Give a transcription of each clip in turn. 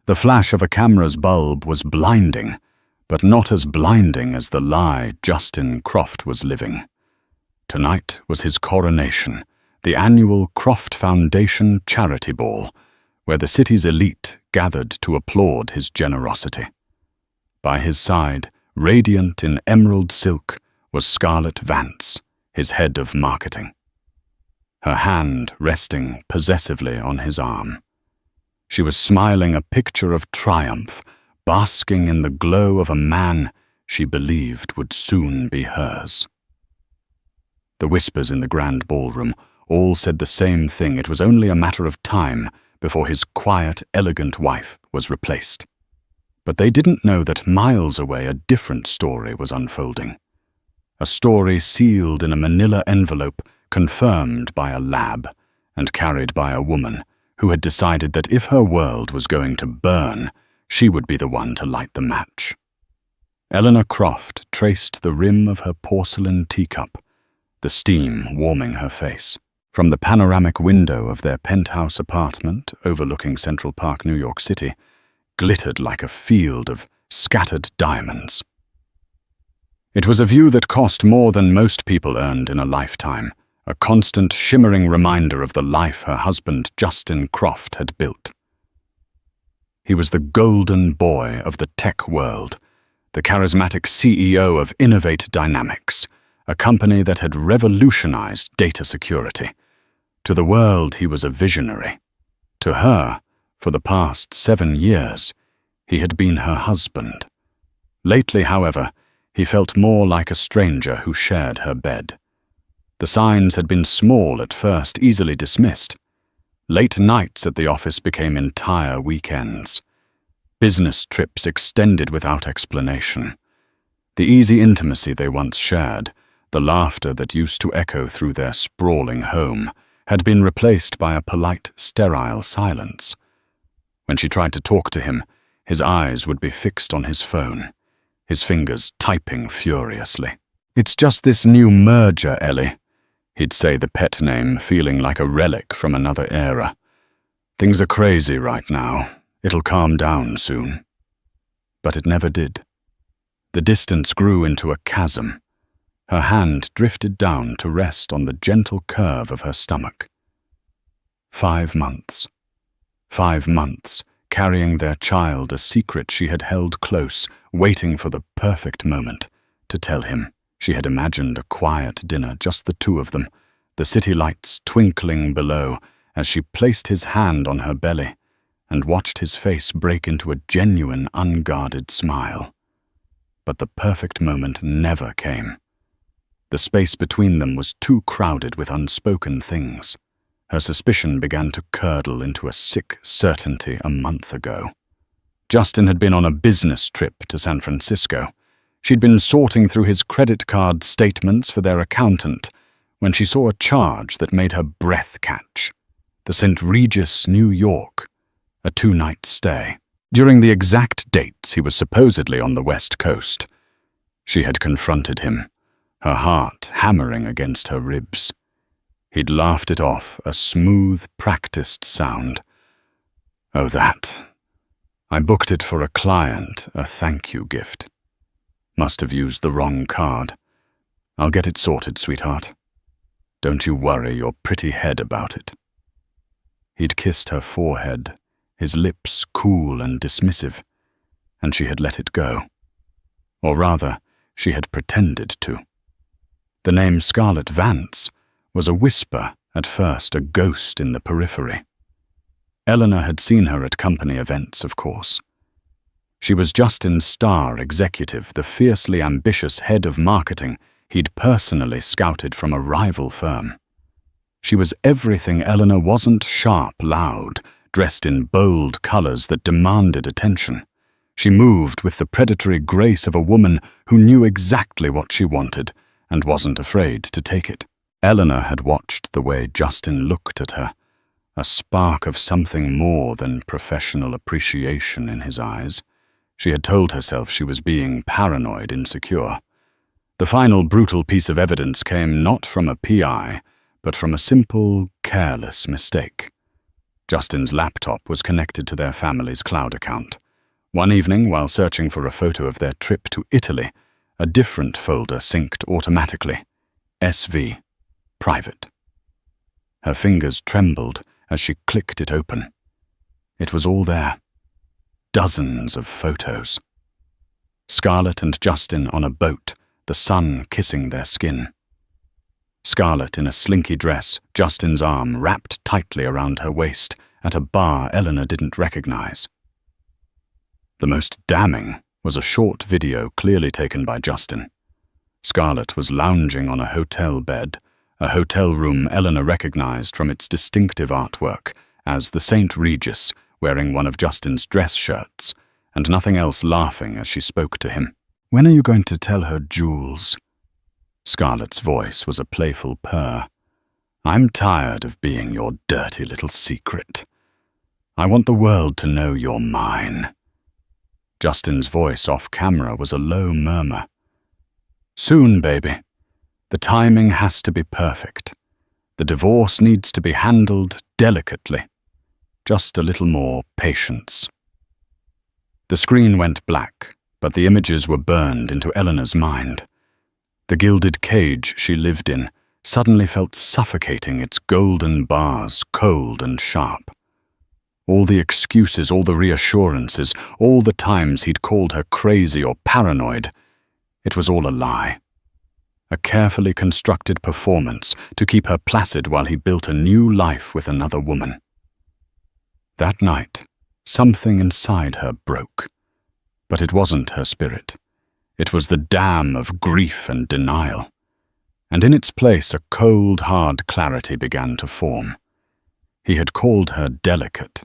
The flash of a camera's bulb was blinding, but not as blinding as the lie Justin Croft was living. Tonight was his coronation, the annual Croft Foundation charity ball, where the city's elite gathered to applaud his generosity. By his side, radiant in emerald silk, was Scarlett Vance, his head of marketing, her hand resting possessively on his arm. She was smiling a picture of triumph, basking in the glow of a man she believed would soon be hers. The whispers in the grand ballroom all said the same thing. It was only a matter of time before his quiet, elegant wife was replaced. But they didn't know that miles away a different story was unfolding. A story sealed in a manila envelope, confirmed by a lab, and carried by a woman who had decided that if her world was going to burn, she would be the one to light the match. Eleanor Croft traced the rim of her porcelain teacup, the steam warming her face. From the panoramic window of their penthouse apartment overlooking Central Park, New York City, glittered like a field of scattered diamonds. It was a view that cost more than most people earned in a lifetime, a constant shimmering reminder of the life her husband Justin Croft had built. He was the golden boy of the tech world, the charismatic CEO of Innovate Dynamics, a company that had revolutionized data security. To the world, he was a visionary. To her, for the past 7 years, he had been her husband. Lately, however, he felt more like a stranger who shared her bed. The signs had been small at first, easily dismissed. Late nights at the office became entire weekends. Business trips extended without explanation. The easy intimacy they once shared, the laughter that used to echo through their sprawling home, had been replaced by a polite, sterile silence. When she tried to talk to him, his eyes would be fixed on his phone, his fingers typing furiously. "It's just this new merger, Ellie," he'd say, the pet name feeling like a relic from another era. "Things are crazy right now. It'll calm down soon." But it never did. The distance grew into a chasm. Her hand drifted down to rest on the gentle curve of her stomach. 5 months. 5 months, carrying their child, a secret she had held close, waiting for the perfect moment to tell him. She had imagined a quiet dinner, just the two of them, the city lights twinkling below as she placed his hand on her belly and watched his face break into a genuine, unguarded smile. But the perfect moment never came. The space between them was too crowded with unspoken things. Her suspicion began to curdle into a sick certainty a month ago. Justin had been on a business trip to San Francisco. She'd been sorting through his credit card statements for their accountant when she saw a charge that made her breath catch. The St. Regis, New York, a 2-night stay. During the exact dates he was supposedly on the West Coast. She had confronted him, her heart hammering against her ribs. He'd laughed it off, a smooth, practiced sound. "Oh, that. I booked it for a client, a thank you gift. Must have used the wrong card. I'll get it sorted, sweetheart. Don't you worry your pretty head about it." He'd kissed her forehead, his lips cool and dismissive, and she had let it go. Or rather, she had pretended to. The name Scarlett Vance was a whisper at first, a ghost in the periphery. Eleanor had seen her at company events, of course. She was Justin's star executive, the fiercely ambitious head of marketing he'd personally scouted from a rival firm. She was everything Eleanor wasn't: sharp, loud, dressed in bold colors that demanded attention. She moved with the predatory grace of a woman who knew exactly what she wanted and wasn't afraid to take it. Eleanor had watched the way Justin looked at her, a spark of something more than professional appreciation in his eyes. She had told herself she was being paranoid insecure. The final brutal piece of evidence came not from a PI, but from a simple, careless mistake. Justin's laptop was connected to their family's cloud account. One evening, while searching for a photo of their trip to Italy, a different folder synced automatically. SV. Private. Her fingers trembled as she clicked it open. It was all there. Dozens of photos. Scarlett and Justin on a boat, the sun kissing their skin. Scarlett in a slinky dress, Justin's arm wrapped tightly around her waist at a bar Eleanor didn't recognize. The most damning was a short video clearly taken by Justin. Scarlett was lounging on a hotel bed, a hotel room Eleanor recognized from its distinctive artwork as the St. Regis, wearing one of Justin's dress shirts, and nothing else, laughing as she spoke to him. "When are you going to tell her, Jules?" Scarlett's voice was a playful purr. "I'm tired of being your dirty little secret. I want the world to know you're mine." Justin's voice off camera was a low murmur. "Soon, baby. The timing has to be perfect. The divorce needs to be handled delicately. Just a little more patience." The screen went black, but the images were burned into Eleanor's mind. The gilded cage she lived in suddenly felt suffocating, its golden bars cold and sharp. All the excuses, all the reassurances, all the times he'd called her crazy or paranoid, it was all a lie. A carefully constructed performance to keep her placid while he built a new life with another woman. That night, something inside her broke. But it wasn't her spirit. It was the dam of grief and denial. And in its place, a cold, hard clarity began to form. He had called her delicate.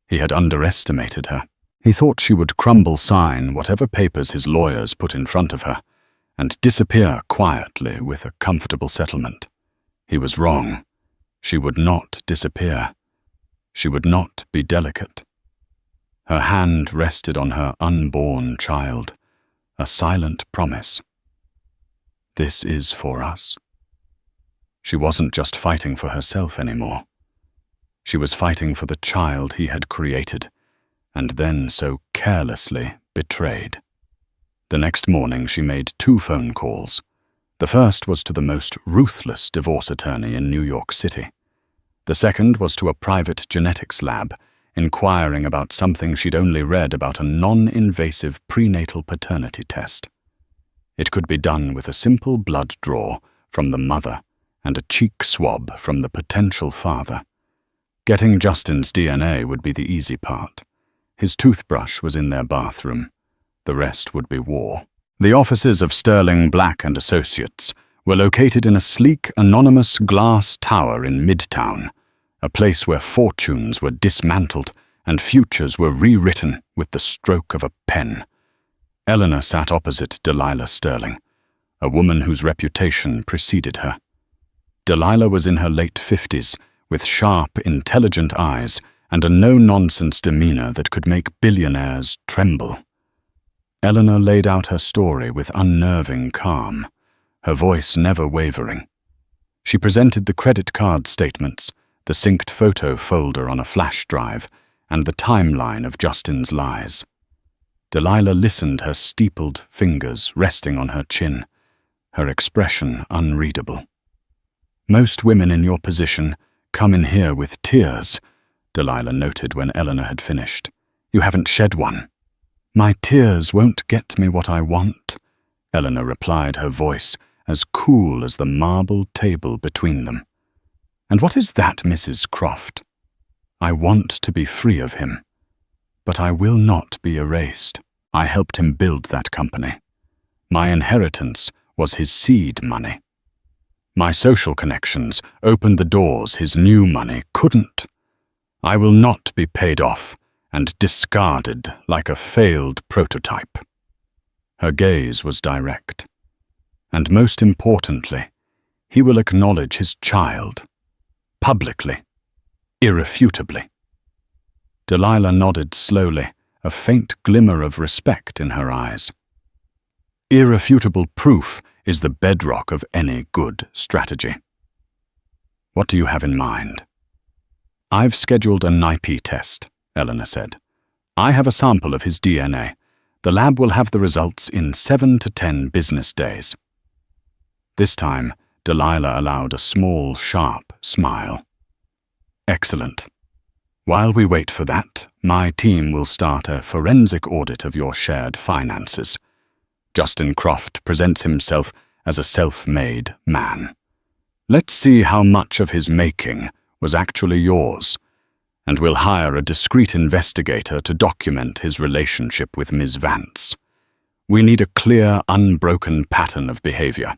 He had underestimated her. He thought she would crumble, sign whatever papers his lawyers put in front of her, and disappear quietly with a comfortable settlement. He was wrong. She would not disappear. She would not be delicate. Her hand rested on her unborn child, a silent promise. This is for us. She wasn't just fighting for herself anymore. She was fighting for the child he had created, and then so carelessly betrayed. The next morning she made 2 phone calls. The first was to the most ruthless divorce attorney in New York City. The second was to a private genetics lab, inquiring about something she'd only read about, a non-invasive prenatal paternity test. It could be done with a simple blood draw from the mother and a cheek swab from the potential father. Getting Justin's DNA would be the easy part. His toothbrush was in their bathroom. The rest would be war. The offices of Sterling Black and Associates were located in a sleek, anonymous glass tower in Midtown, a place where fortunes were dismantled and futures were rewritten with the stroke of a pen. Eleanor sat opposite Delilah Sterling, a woman whose reputation preceded her. Delilah was in her late 50s, with sharp, intelligent eyes and a no-nonsense demeanor that could make billionaires tremble. Eleanor laid out her story with unnerving calm, her voice never wavering. She presented the credit card statements, the synced photo folder on a flash drive, and the timeline of Justin's lies. Delilah listened, her steepled fingers resting on her chin, her expression unreadable. "Most women in your position come in here with tears," Delilah noted when Eleanor had finished. "You haven't shed one." "My tears won't get me what I want," Eleanor replied, her voice as cool as the marble table between them. "And what is that, Mrs. Croft? I want to be free of him, but I will not be erased. I helped him build that company. My inheritance was his seed money. My social connections opened the doors his new money couldn't. I will not be paid off and discarded like a failed prototype." Her gaze was direct. "And most importantly, he will acknowledge his child. Publicly. Irrefutably." Delilah nodded slowly, a faint glimmer of respect in her eyes. "Irrefutable proof is the bedrock of any good strategy. What do you have in mind?" "I've scheduled a NIP test," Eleanor said. "I have a sample of his DNA. The lab will have the results in 7 to 10 business days." This time, Delilah allowed a small, sharp smile. "Excellent. While we wait for that, my team will start a forensic audit of your shared finances. Justin Croft presents himself as a self-made man. Let's see how much of his making was actually yours, and we'll hire a discreet investigator to document his relationship with Ms. Vance. We need a clear, unbroken pattern of behavior."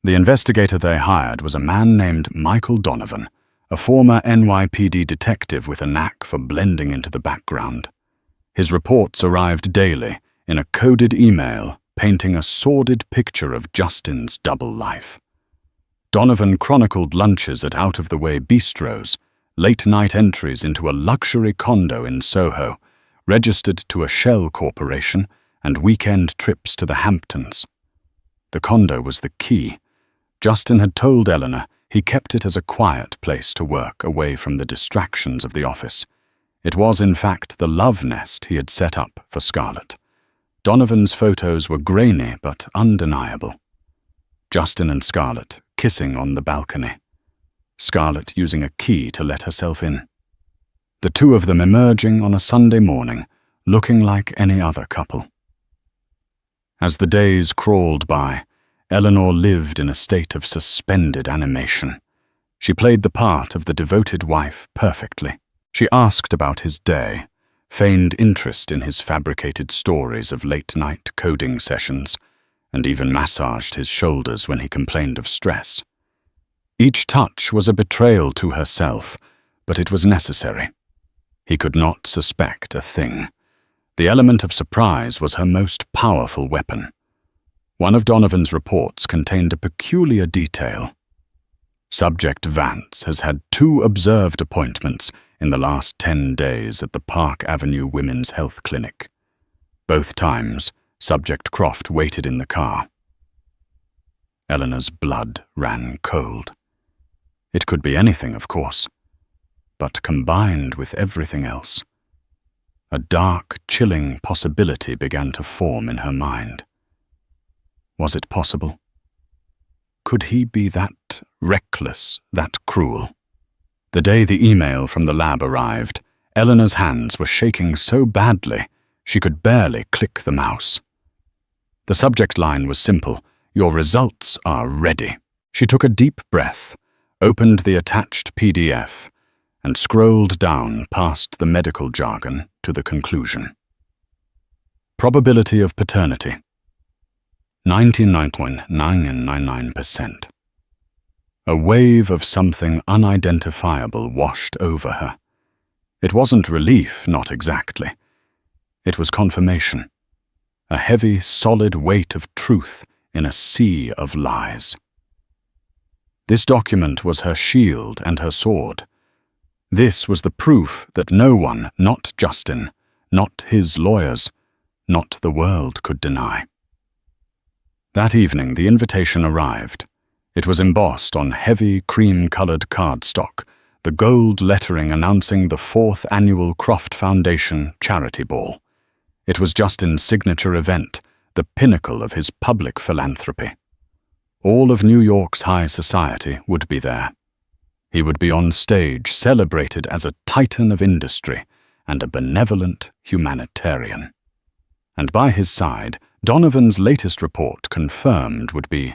The investigator they hired was a man named Michael Donovan, a former NYPD detective with a knack for blending into the background. His reports arrived daily in a coded email painting a sordid picture of Justin's double life. Donovan chronicled lunches at out-of-the-way bistros, late-night entries into a luxury condo in Soho, registered to a shell corporation, and weekend trips to the Hamptons. The condo was the key. Justin had told Eleanor he kept it as a quiet place to work away from the distractions of the office. It was, in fact, the love nest he had set up for Scarlett. Donovan's photos were grainy but undeniable. Justin and Scarlett kissing on the balcony. Scarlett using a key to let herself in. The two of them emerging on a Sunday morning, looking like any other couple. As the days crawled by, Eleanor lived in a state of suspended animation. She played the part of the devoted wife perfectly. She asked about his day, feigned interest in his fabricated stories of late-night coding sessions, and even massaged his shoulders when he complained of stress. Each touch was a betrayal to herself, but it was necessary. He could not suspect a thing. The element of surprise was her most powerful weapon. One of Donovan's reports contained a peculiar detail. Subject Vance has had 2 observed appointments in the last 10 days at the Park Avenue Women's Health Clinic. Both times, Subject Croft waited in the car. Eleanor's blood ran cold. It could be anything, of course, but combined with everything else, a dark, chilling possibility began to form in her mind. Was it possible? Could he be that reckless, that cruel? The day the email from the lab arrived, Eleanor's hands were shaking so badly she could barely click the mouse. The subject line was simple: "Your results are ready." She took a deep breath, opened the attached PDF, and scrolled down past the medical jargon to the conclusion. Probability of paternity: 99.999%. A wave of something unidentifiable washed over her. It wasn't relief, not exactly. It was confirmation. A heavy, solid weight of truth in a sea of lies. This document was her shield and her sword. This was the proof that no one, not Justin, not his lawyers, not the world could deny. That evening, the invitation arrived. It was embossed on heavy, cream-colored cardstock, the gold lettering announcing the 4th annual Croft Foundation Charity Ball. It was Justin's signature event, the pinnacle of his public philanthropy. All of New York's high society would be there. He would be on stage, celebrated as a titan of industry and a benevolent humanitarian. And by his side, Donovan's latest report confirmed would be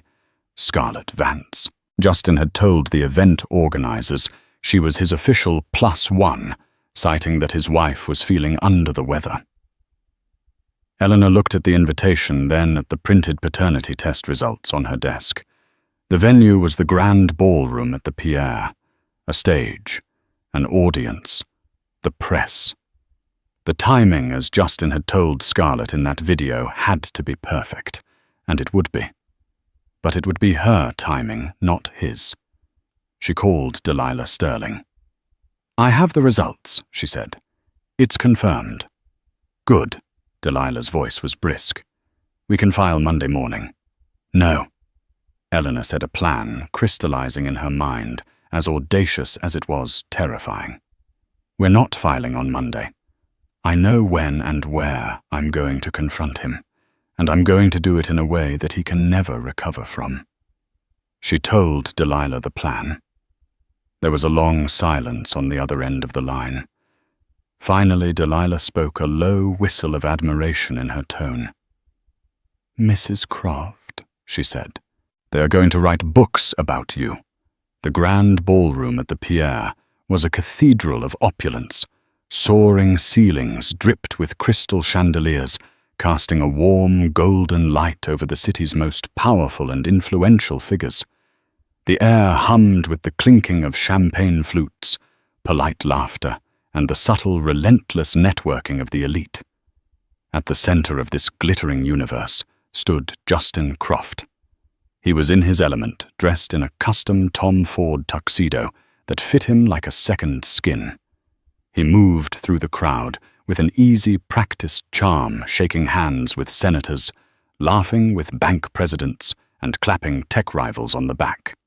Scarlett Vance. Justin had told the event organizers she was his official +1, citing that his wife was feeling under the weather. Eleanor looked at the invitation, then at the printed paternity test results on her desk. The venue was the grand ballroom at the Pierre, a stage, an audience, the press. The timing, as Justin had told Scarlett in that video, had to be perfect, and it would be. But it would be her timing, not his. She called Delilah Sterling. "I have the results," she said. "It's confirmed." "Good." Delilah's voice was brisk. "We can file Monday morning." "No." Eleanor said, a plan crystallizing in her mind, as audacious as it was terrifying. We're not filing on Monday. I know when and where I'm going to confront him, and I'm going to do it in a way that he can never recover from." She told Delilah the plan. There was a long silence on the other end of the line. Finally, Delilah spoke, a low whistle of admiration in her tone. "Mrs. Croft," she said, "they are going to write books about you." The grand ballroom at the Pierre was a cathedral of opulence. Soaring ceilings dripped with crystal chandeliers, casting a warm, golden light over the city's most powerful and influential figures. The air hummed with the clinking of champagne flutes, polite laughter, and the subtle, relentless networking of the elite. At the center of this glittering universe stood Justin Croft. He was in his element, dressed in a custom Tom Ford tuxedo that fit him like a second skin. He moved through the crowd with an easy, practiced charm, shaking hands with senators, laughing with bank presidents, and clapping tech rivals on the back.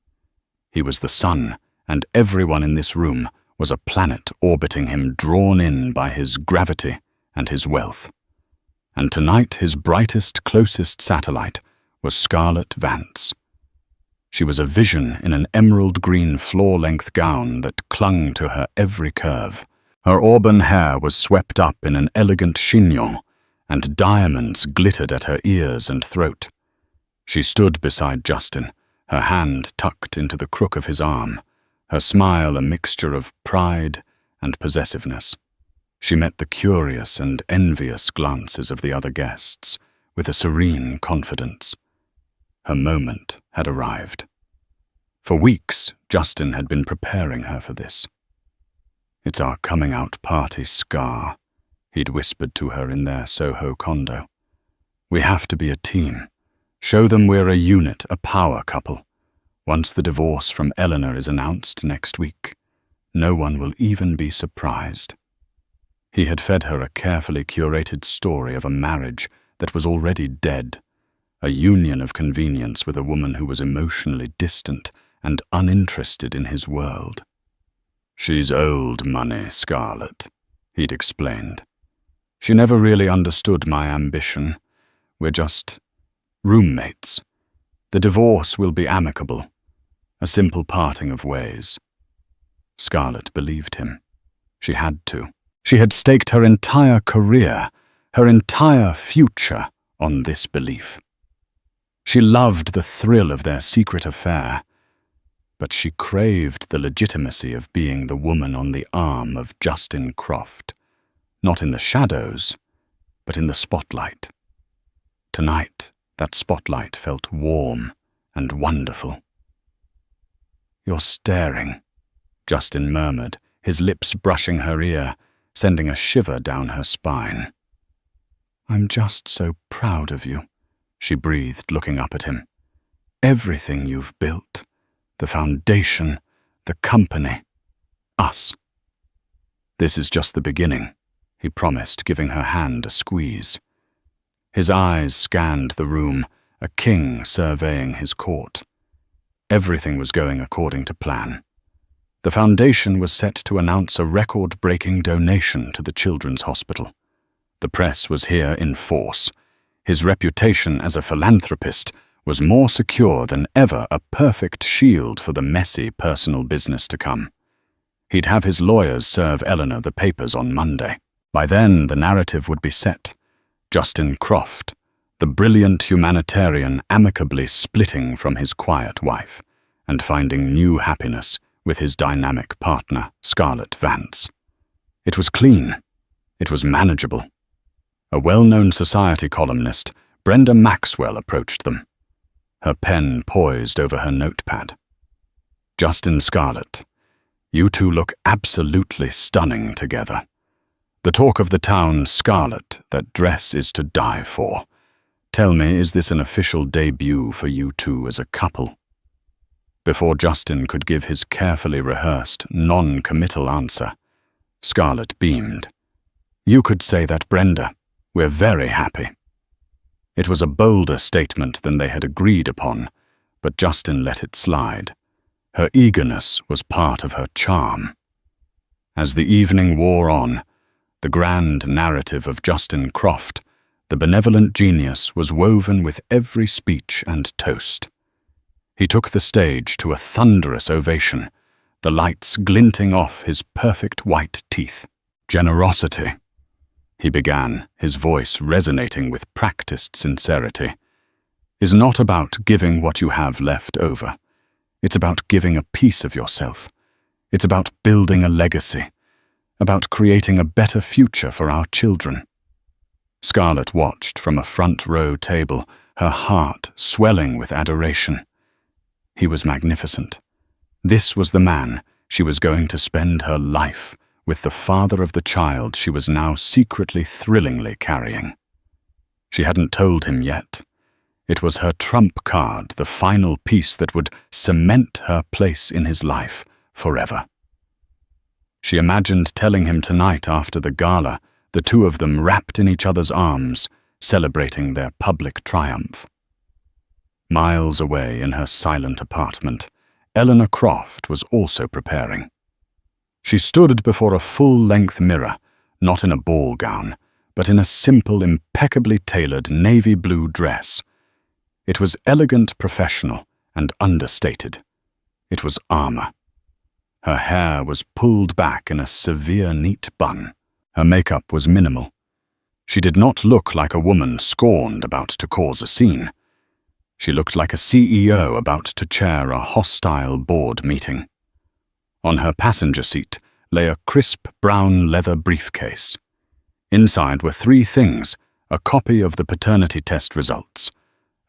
He was the sun, and everyone in this room was a planet orbiting him, drawn in by his gravity and his wealth. And tonight his brightest, closest satellite was Scarlett Vance. She was a vision in an emerald-green floor-length gown that clung to her every curve. Her auburn hair was swept up in an elegant chignon, and diamonds glittered at her ears and throat. She stood beside Justin, her hand tucked into the crook of his arm, her smile a mixture of pride and possessiveness. She met the curious and envious glances of the other guests with a serene confidence. Her moment had arrived. For weeks, Justin had been preparing her for this. "It's our coming-out party, Scar," he'd whispered to her in their Soho condo. "We have to be a team. Show them we're a unit, a power couple. Once the divorce from Eleanor is announced next week, no one will even be surprised." He had fed her a carefully curated story of a marriage that was already dead, a union of convenience with a woman who was emotionally distant and uninterested in his world. "She's old money, Scarlett," he'd explained. "She never really understood my ambition. We're just roommates. The divorce will be amicable, a simple parting of ways." Scarlett believed him. She had to. She had staked her entire career, her entire future, on this belief. She loved the thrill of their secret affair, but she craved the legitimacy of being the woman on the arm of Justin Croft, not in the shadows, but in the spotlight. Tonight, that spotlight felt warm and wonderful. "You're staring," Justin murmured, his lips brushing her ear, sending a shiver down her spine. "I'm just so proud of you," she breathed, looking up at him. "Everything you've built, the foundation, the company, us." "This is just the beginning," he promised, giving her hand a squeeze. His eyes scanned the room, a king surveying his court. Everything was going according to plan. The foundation was set to announce a record-breaking donation to the Children's Hospital. The press was here in force. His reputation as a philanthropist was more secure than ever, a perfect shield for the messy personal business to come. He'd have his lawyers serve Eleanor the papers on Monday. By then, the narrative would be set. Justin Croft, the brilliant humanitarian, amicably splitting from his quiet wife and finding new happiness with his dynamic partner, Scarlett Vance. It was clean. It was manageable. A well-known society columnist, Brenda Maxwell, approached them, her pen poised over her notepad. "Justin, Scarlett, you two look absolutely stunning together. The talk of the town, Scarlett, that dress is to die for. Tell me, is this an official debut for you two as a couple?" Before Justin could give his carefully rehearsed, non-committal answer, Scarlett beamed. "You could say that, Brenda. We're very happy." It was a bolder statement than they had agreed upon, but Justin let it slide. Her eagerness was part of her charm. As the evening wore on, the grand narrative of Justin Croft, the benevolent genius, was woven with every speech and toast. He took the stage to a thunderous ovation, the lights glinting off his perfect white teeth. "Generosity," he began, his voice resonating with practiced sincerity, "is not about giving what you have left over. It's about giving a piece of yourself. It's about building a legacy, about creating a better future for our children." Scarlett watched from a front-row table, her heart swelling with adoration. He was magnificent. This was the man she was going to spend her life with, the father of the child she was now secretly thrillingly carrying. She hadn't told him yet. It was her trump card, the final piece that would cement her place in his life forever. She imagined telling him tonight after the gala, the two of them wrapped in each other's arms, celebrating their public triumph. Miles away in her silent apartment, Eleanor Croft was also preparing. She stood before a full-length mirror, not in a ball gown, but in a simple, impeccably tailored navy blue dress. It was elegant, professional, and understated. It was armor. Her hair was pulled back in a severe, neat bun. Her makeup was minimal. She did not look like a woman scorned about to cause a scene. She looked like a CEO about to chair a hostile board meeting. On her passenger seat lay a crisp brown leather briefcase. Inside were three things: a copy of the paternity test results,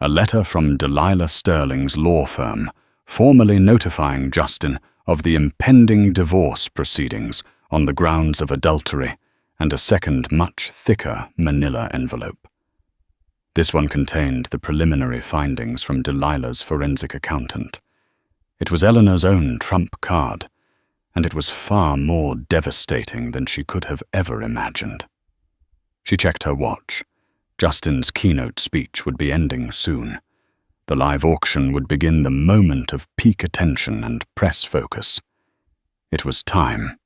a letter from Delilah Sterling's law firm, formally notifying Justin of the impending divorce proceedings on the grounds of adultery, and a second, much thicker manila envelope. This one contained the preliminary findings from Delilah's forensic accountant. It was Eleanor's own trump card, and it was far more devastating than she could have ever imagined. She checked her watch. Justin's keynote speech would be ending soon. The live auction would begin the moment of peak attention and press focus. It was time.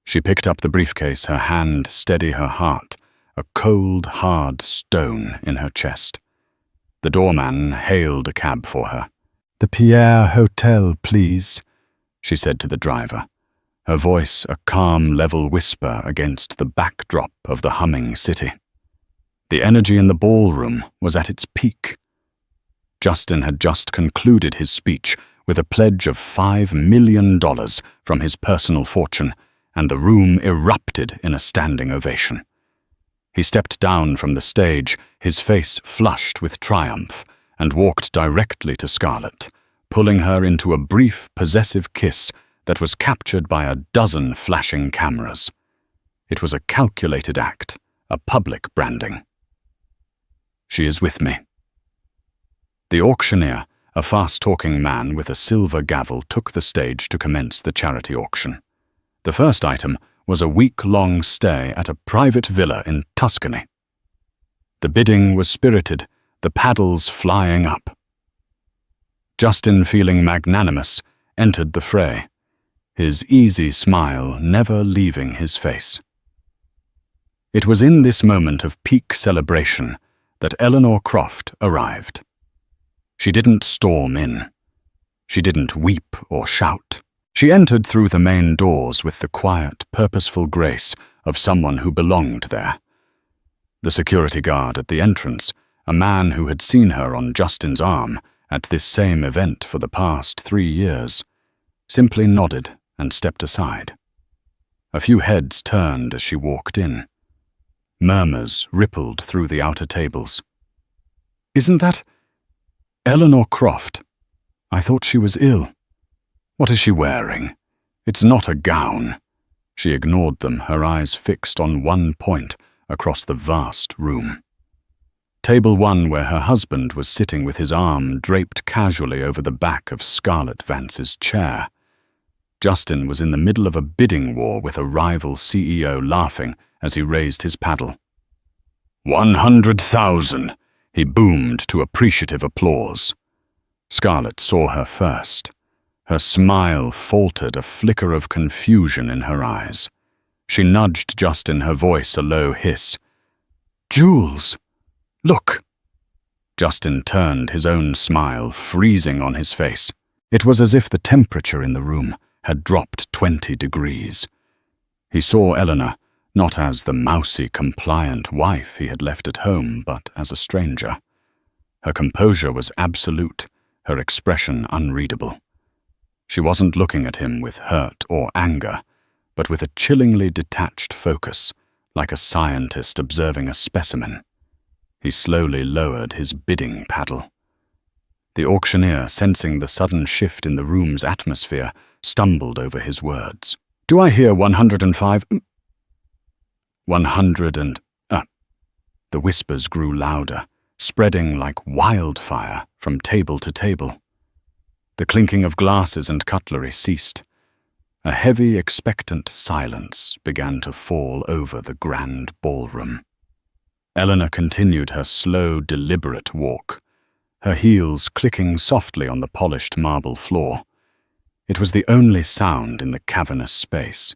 She picked up the briefcase, her hand steady her heart, a cold, hard stone in her chest. The doorman hailed a cab for her. "The Pierre Hotel, please," she said to the driver, her voice a calm, level whisper against the backdrop of the humming city. The energy in the ballroom was at its peak. Justin had just concluded his speech with a pledge of $5 million from his personal fortune, and the room erupted in a standing ovation. He stepped down from the stage, his face flushed with triumph, and walked directly to Scarlett, pulling her into a brief, possessive kiss that was captured by a dozen flashing cameras. It was a calculated act, a public branding. "She is with me." The auctioneer, a fast-talking man with a silver gavel, took the stage to commence the charity auction. The first item was a week-long stay at a private villa in Tuscany. The bidding was spirited, the paddles flying up. Justin, feeling magnanimous, entered the fray, his easy smile never leaving his face. It was in this moment of peak celebration that Eleanor Croft arrived. She didn't storm in. She didn't weep or shout. She entered through the main doors with the quiet, purposeful grace of someone who belonged there. The security guard at the entrance, a man who had seen her on Justin's arm at this same event for the past 3 years, simply nodded and stepped aside. A few heads turned as she walked in. Murmurs rippled through the outer tables. "Isn't that Eleanor Croft? I thought she was ill. What is she wearing? It's not a gown." She ignored them, her eyes fixed on one point across the vast room. Table 1, where her husband was sitting with his arm draped casually over the back of Scarlett Vance's chair. Justin was in the middle of a bidding war with a rival CEO laughing as he raised his paddle. 100,000, he boomed to appreciative applause. Scarlett saw her first. Her smile faltered, a flicker of confusion in her eyes. She nudged Justin, her voice a low hiss. "Jules! Look!" Justin turned, his own smile freezing on his face. It was as if the temperature in the room had dropped 20 degrees. He saw Eleanor, not as the mousy, compliant wife he had left at home, but as a stranger. Her composure was absolute, her expression unreadable. She wasn't looking at him with hurt or anger, but with a chillingly detached focus, like a scientist observing a specimen. He slowly lowered his bidding paddle. The auctioneer, sensing the sudden shift in the room's atmosphere, stumbled over his words. "Do I hear 105? 100 and... The whispers grew louder, spreading like wildfire from table to table. The clinking of glasses and cutlery ceased. A heavy, expectant silence began to fall over the grand ballroom. Eleanor continued her slow, deliberate walk, her heels clicking softly on the polished marble floor. It was the only sound in the cavernous space.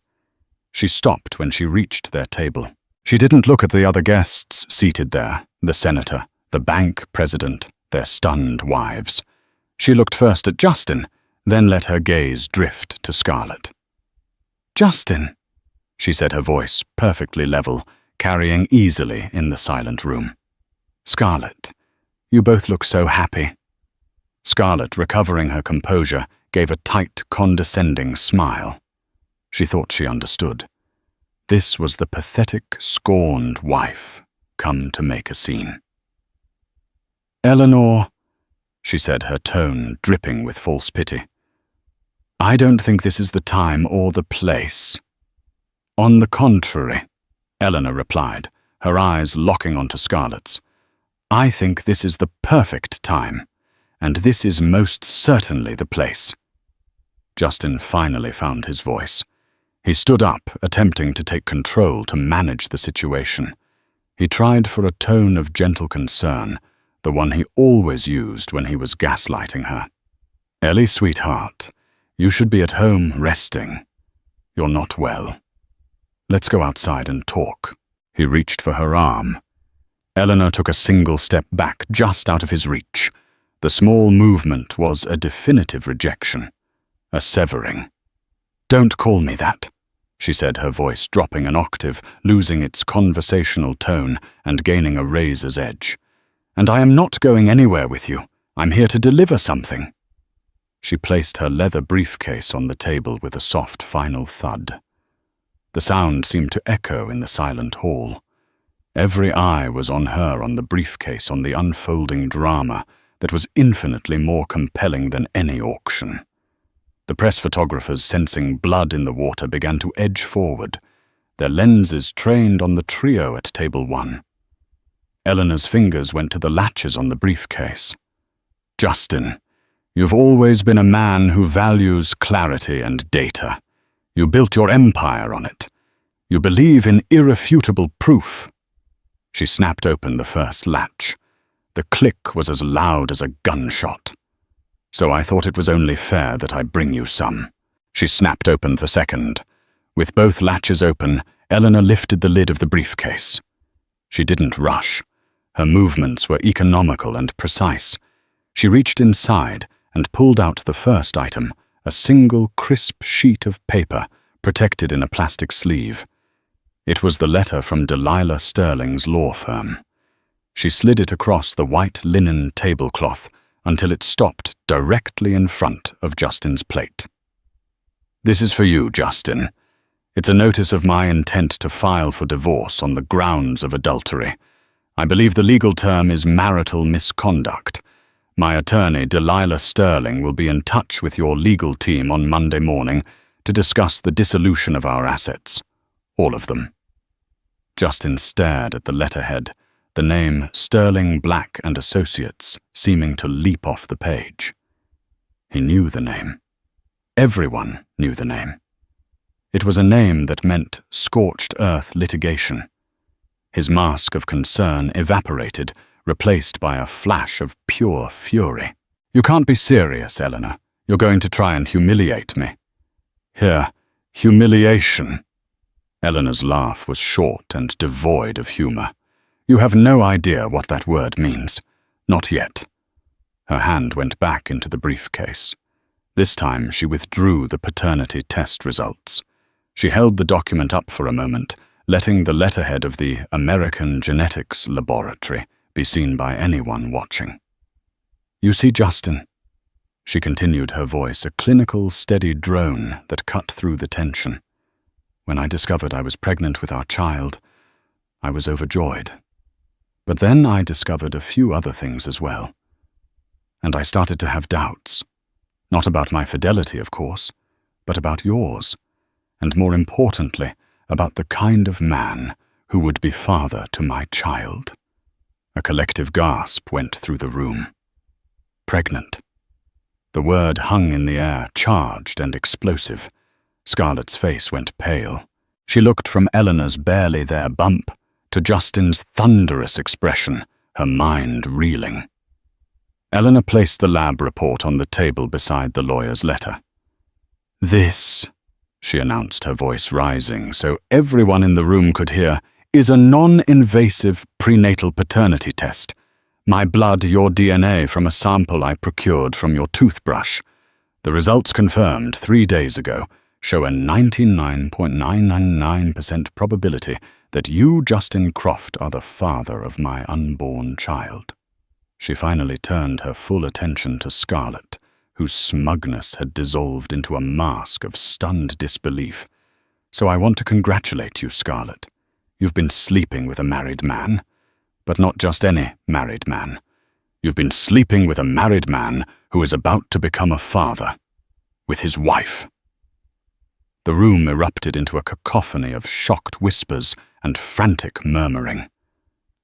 She stopped when she reached their table. She didn't look at the other guests seated there, the senator, the bank president, their stunned wives. She looked first at Justin, then let her gaze drift to Scarlett. "Justin," she said, her voice perfectly level, carrying easily in the silent room. "Scarlett, you both look so happy." Scarlett, recovering her composure, gave a tight, condescending smile. She thought she understood. This was the pathetic, scorned wife come to make a scene. "Eleanor," she said, her tone dripping with false pity, "I don't think this is the time or the place." "On the contrary," Eleanor replied, her eyes locking onto Scarlett's, "I think this is the perfect time, and this is most certainly the place." Justin finally found his voice. He stood up, attempting to take control, to manage the situation. He tried for a tone of gentle concern, the one he always used when he was gaslighting her. "Ellie, sweetheart, you should be at home resting. You're not well. Let's go outside and talk." He reached for her arm. Eleanor took a single step back, just out of his reach. The small movement was a definitive rejection, a severing. "Don't call me that," she said, her voice dropping an octave, losing its conversational tone and gaining a razor's edge. "And I am not going anywhere with you. I'm here to deliver something." She placed her leather briefcase on the table with a soft final thud. The sound seemed to echo in the silent hall. Every eye was on her, on the briefcase, on the unfolding drama that was infinitely more compelling than any auction. The press photographers, sensing blood in the water, began to edge forward, their lenses trained on the trio at table 1. Eleanor's fingers went to the latches on the briefcase. "Justin, you've always been a man who values clarity and data. You built your empire on it. You believe in irrefutable proof." She snapped open the first latch. The click was as loud as a gunshot. "So I thought it was only fair that I bring you some." She snapped open the second. With both latches open, Eleanor lifted the lid of the briefcase. She didn't rush. Her movements were economical and precise. She reached inside and pulled out the first item, a single crisp sheet of paper protected in a plastic sleeve. It was the letter from Delilah Sterling's law firm. She slid it across the white linen tablecloth until it stopped directly in front of Justin's plate. "This is for you, Justin. It's a notice of my intent to file for divorce on the grounds of adultery. I believe the legal term is marital misconduct. My attorney, Delilah Sterling, will be in touch with your legal team on Monday morning to discuss the dissolution of our assets. All of them." Justin stared at the letterhead, the name Sterling Black and Associates seeming to leap off the page. He knew the name. Everyone knew the name. It was a name that meant scorched earth litigation. His mask of concern evaporated, replaced by a flash of pure fury. "You can't be serious, Eleanor. You're going to try and humiliate me. Here, humiliation. Eleanor's laugh was short and devoid of humor. You have no idea what that word means. Not yet. Her hand went back into the briefcase. This time she withdrew the paternity test results. She held the document up for a moment, letting the letterhead of the American Genetics Laboratory be seen by anyone watching. You see, Justin, she continued, her voice a clinical, steady drone that cut through the tension. When I discovered I was pregnant with our child, I was overjoyed. But then I discovered a few other things as well. And I started to have doubts. Not about my fidelity, of course, but about yours. And more importantly, about the kind of man who would be father to my child. A collective gasp went through the room. Pregnant. The word hung in the air, charged and explosive. Scarlett's face went pale. She looked from Eleanor's barely there bump to Justin's thunderous expression, her mind reeling. Eleanor placed the lab report on the table beside the lawyer's letter. This, she announced, her voice rising so everyone in the room could hear, is a non-invasive prenatal paternity test. My blood, your DNA from a sample I procured from your toothbrush. The results confirmed 3 days ago show a 99.999% probability that you, Justin Croft, are the father of my unborn child. She finally turned her full attention to Scarlett, whose smugness had dissolved into a mask of stunned disbelief. So I want to congratulate you, Scarlett. You've been sleeping with a married man, but not just any married man. You've been sleeping with a married man who is about to become a father, with his wife. The room erupted into a cacophony of shocked whispers and frantic murmuring.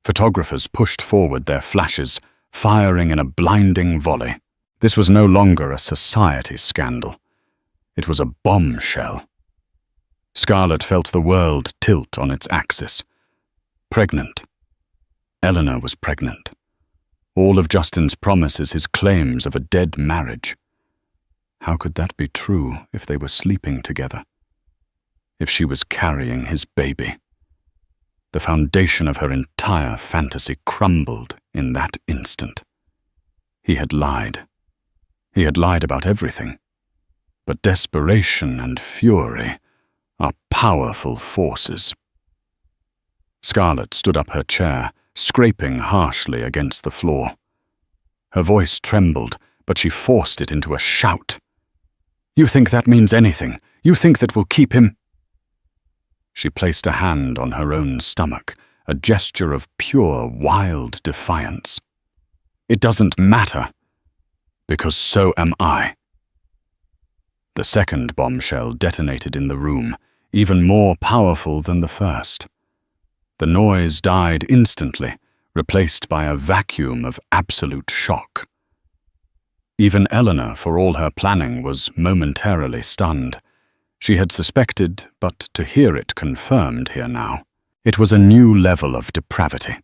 Photographers pushed forward their flashes, firing in a blinding volley. This was no longer a society scandal. It was a bombshell. Scarlett felt the world tilt on its axis. Pregnant. Eleanor was pregnant. All of Justin's promises, his claims of a dead marriage. How could that be true if they were sleeping together? If she was carrying his baby? The foundation of her entire fantasy crumbled in that instant. He had lied. He had lied about everything. But desperation and fury are powerful forces. Scarlett stood up her chair, scraping harshly against the floor. Her voice trembled, but she forced it into a shout. You think that means anything? You think that will keep him? She placed a hand on her own stomach, a gesture of pure, wild defiance. It doesn't matter, because so am I. The second bombshell detonated in the room, even more powerful than the first. The noise died instantly, replaced by a vacuum of absolute shock. Even Eleanor, for all her planning, was momentarily stunned. She had suspected, but to hear it confirmed here now, it was a new level of depravity.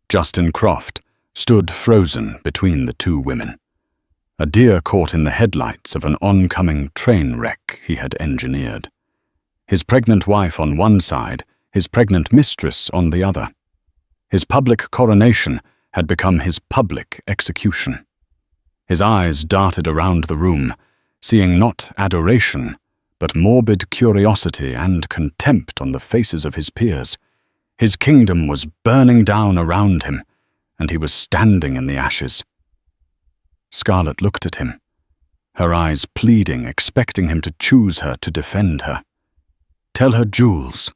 Justin Croft stood frozen between the two women, a deer caught in the headlights of an oncoming train wreck he had engineered. His pregnant wife on one side, his pregnant mistress on the other. His public coronation had become his public execution. His eyes darted around the room, seeing not adoration, but morbid curiosity and contempt on the faces of his peers. His kingdom was burning down around him, and he was standing in the ashes. Scarlett looked at him, her eyes pleading, expecting him to choose her, to defend her. Tell her, Jules.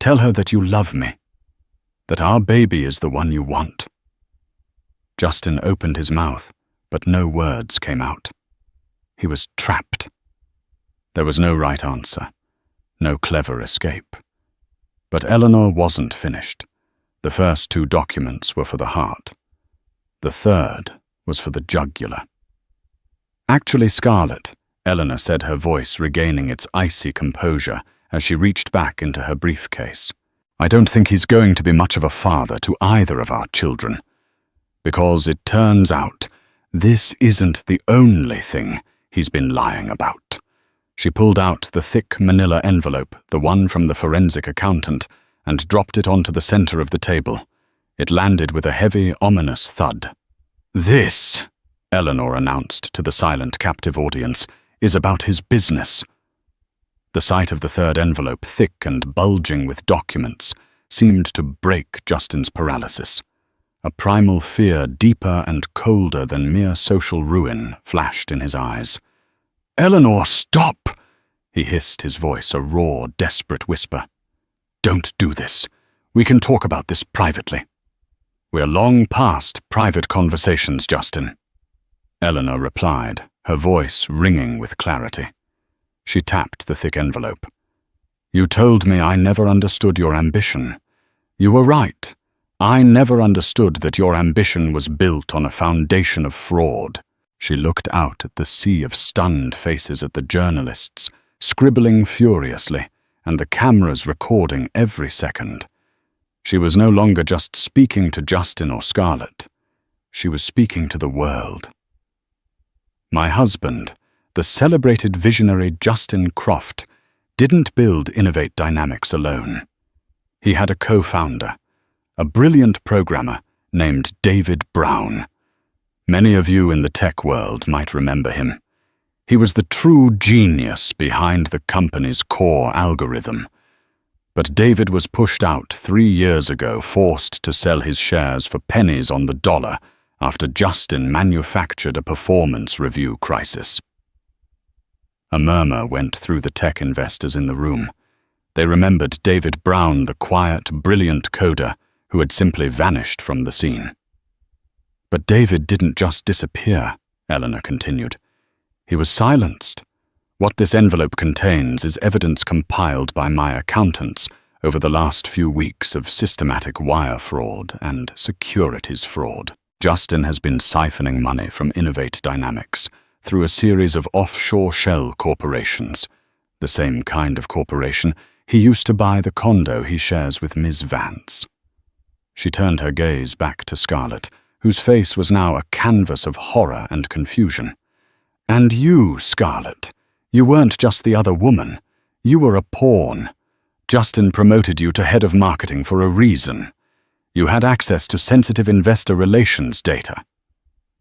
Tell her that you love me, that our baby is the one you want. Justin opened his mouth, but no words came out. He was trapped. There was no right answer, no clever escape. But Eleanor wasn't finished. The first two documents were for the heart. The third was for the jugular. Actually, Scarlett, Eleanor said, her voice regaining its icy composure as she reached back into her briefcase. I don't think he's going to be much of a father to either of our children. Because it turns out, this isn't the only thing he's been lying about. She pulled out the thick manila envelope, the one from the forensic accountant, and dropped it onto the center of the table. It landed with a heavy, ominous thud. "This," Eleanor announced to the silent captive audience, "is about his business." The sight of the third envelope, thick and bulging with documents, seemed to break Justin's paralysis. A primal fear deeper and colder than mere social ruin flashed in his eyes. "Eleanor, stop!" he hissed, his voice a raw, desperate whisper. "Don't do this. We can talk about this privately." "We're long past private conversations, Justin," Eleanor replied, her voice ringing with clarity. She tapped the thick envelope. "You told me I never understood your ambition. You were right. I never understood that your ambition was built on a foundation of fraud." She looked out at the sea of stunned faces at the journalists, scribbling furiously, and the cameras recording every second. She was no longer just speaking to Justin or Scarlett. She was speaking to the world. "My husband, the celebrated visionary Justin Croft, didn't build Innovate Dynamics alone. He had a co-founder, a brilliant programmer named David Brown. Many of you in the tech world might remember him. He was the true genius behind the company's core algorithm. But David was pushed out 3 years ago, forced to sell his shares for pennies on the dollar after Justin manufactured a performance review crisis." A murmur went through the tech investors in the room. They remembered David Brown, the quiet, brilliant coder who had simply vanished from the scene. "But David didn't just disappear," Eleanor continued. "He was silenced. What this envelope contains is evidence compiled by my accountants over the last few weeks of systematic wire fraud and securities fraud. Justin has been siphoning money from Innovate Dynamics through a series of offshore shell corporations, the same kind of corporation he used to buy the condo he shares with Ms. Vance." She turned her gaze back to Scarlett, whose face was now a canvas of horror and confusion. "And you, Scarlett, you weren't just the other woman. You were a pawn. Justin promoted you to head of marketing for a reason. You had access to sensitive investor relations data.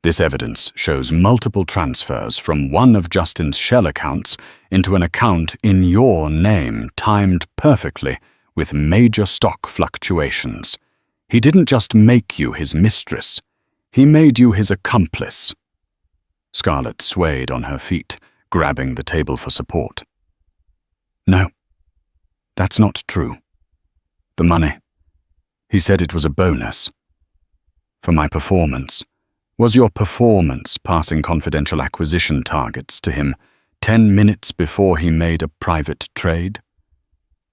This evidence shows multiple transfers from one of Justin's shell accounts into an account in your name, timed perfectly with major stock fluctuations. He didn't just make you his mistress. He made you his accomplice." Scarlett swayed on her feet, grabbing the table for support. "No, that's not true. The money. He said it was a bonus. For my performance. Was your performance passing confidential acquisition targets to him 10 minutes before he made a private trade?"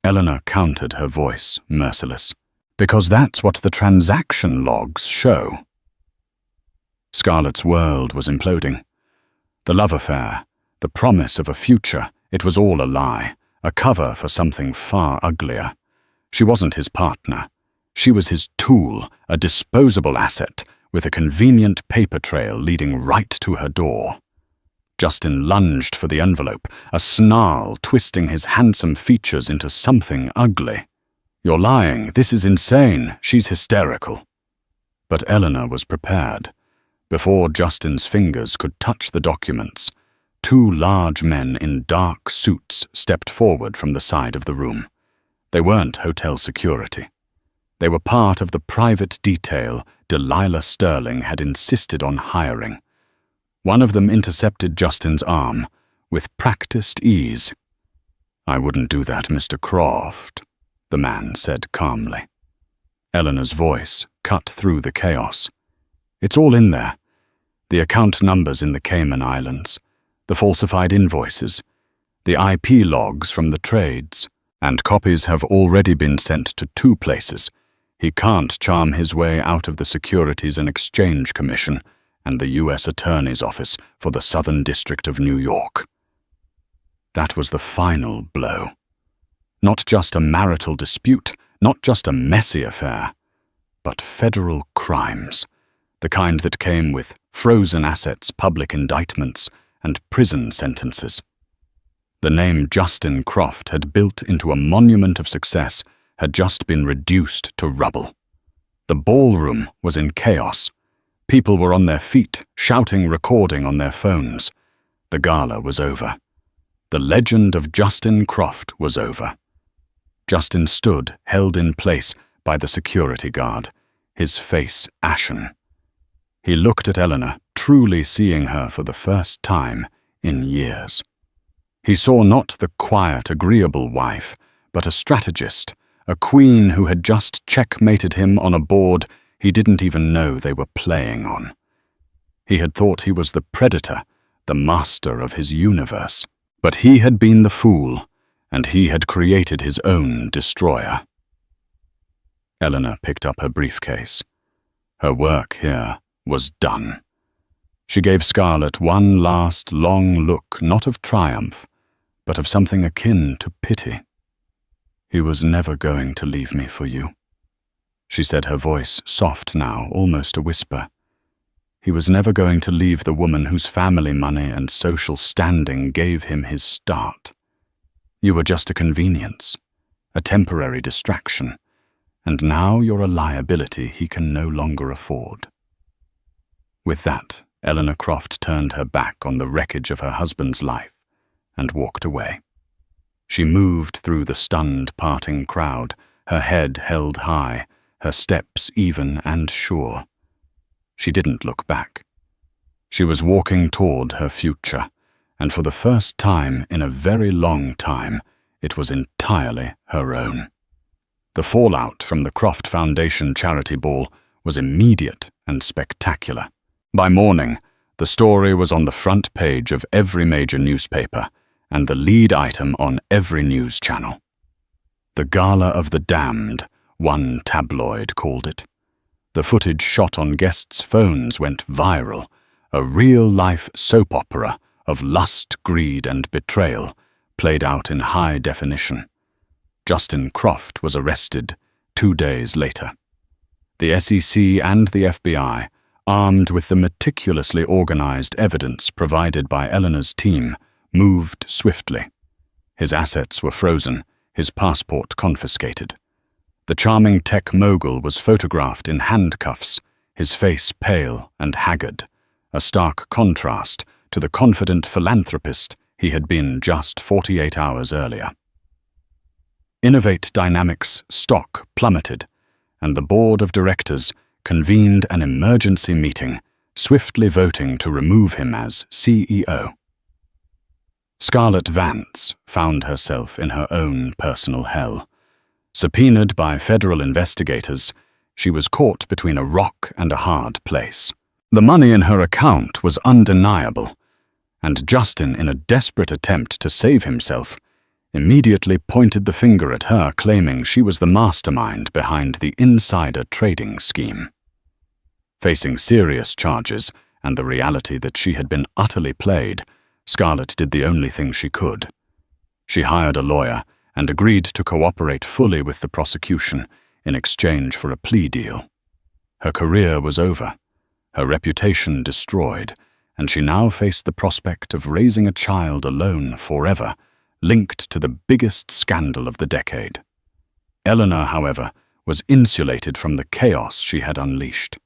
Eleanor countered, her voice merciless. "Because that's what the transaction logs show." Scarlett's world was imploding. The love affair, the promise of a future, it was all a lie, a cover for something far uglier. She wasn't his partner. She was his tool, a disposable asset, with a convenient paper trail leading right to her door. Justin lunged for the envelope, a snarl twisting his handsome features into something ugly. "You're lying. This is insane. She's hysterical." But Eleanor was prepared. Before Justin's fingers could touch the documents, 2 large men in dark suits stepped forward from the side of the room. They weren't hotel security. They were part of the private detail Delilah Sterling had insisted on hiring. One of them intercepted Justin's arm with practiced ease. "I wouldn't do that, Mr. Croft," the man said calmly. Eleanor's voice cut through the chaos. "It's all in there. The account numbers in the Cayman Islands, the falsified invoices, the IP logs from the trades, and copies have already been sent to 2 places. He can't charm his way out of the Securities and Exchange Commission and the U.S. Attorney's Office for the Southern District of New York." That was the final blow. Not just a marital dispute, not just a messy affair, but federal crimes, the kind that came with frozen assets, public indictments, and prison sentences. The name Justin Croft had built into a monument of success had just been reduced to rubble. The ballroom was in chaos. People were on their feet, shouting, recording on their phones. The gala was over. The legend of Justin Croft was over. Justin stood, held in place by the security guard, his face ashen. He looked at Eleanor, truly seeing her for the first time in years. He saw not the quiet, agreeable wife, but a strategist, a queen who had just checkmated him on a board he didn't even know they were playing on. He had thought he was the predator, the master of his universe. But he had been the fool, and he had created his own destroyer. Eleanor picked up her briefcase. Her work here was done. She gave Scarlett one last long look, not of triumph, but of something akin to pity. "He was never going to leave me for you," she said, her voice soft now, almost a whisper. "He was never going to leave the woman whose family money and social standing gave him his start. You were just a convenience, a temporary distraction, and now you're a liability he can no longer afford." With that, Eleanor Croft turned her back on the wreckage of her husband's life and walked away. She moved through the stunned, parting crowd, her head held high, her steps even and sure. She didn't look back. She was walking toward her future, and for the first time in a very long time, it was entirely her own. The fallout from the Croft Foundation charity ball was immediate and spectacular. By morning, the story was on the front page of every major newspaper and the lead item on every news channel. "The Gala of the Damned," one tabloid called it. The footage shot on guests' phones went viral, a real-life soap opera of lust, greed, and betrayal, played out in high definition. Justin Croft was arrested 2 days later. The SEC and the FBI, armed with the meticulously organized evidence provided by Eleanor's team, moved swiftly. His assets were frozen, his passport confiscated. The charming tech mogul was photographed in handcuffs, his face pale and haggard, a stark contrast to the confident philanthropist he had been just 48 hours earlier. Innovate Dynamics' stock plummeted, and the board of directors convened an emergency meeting, swiftly voting to remove him as CEO. Scarlett Vance found herself in her own personal hell. Subpoenaed by federal investigators, she was caught between a rock and a hard place. The money in her account was undeniable, and Justin, in a desperate attempt to save himself, immediately pointed the finger at her, claiming she was the mastermind behind the insider trading scheme. Facing serious charges and the reality that she had been utterly played, Scarlett did the only thing she could. She hired a lawyer and agreed to cooperate fully with the prosecution in exchange for a plea deal. Her career was over, her reputation destroyed, and she now faced the prospect of raising a child alone forever, linked to the biggest scandal of the decade. Eleanor, however, was insulated from the chaos she had unleashed.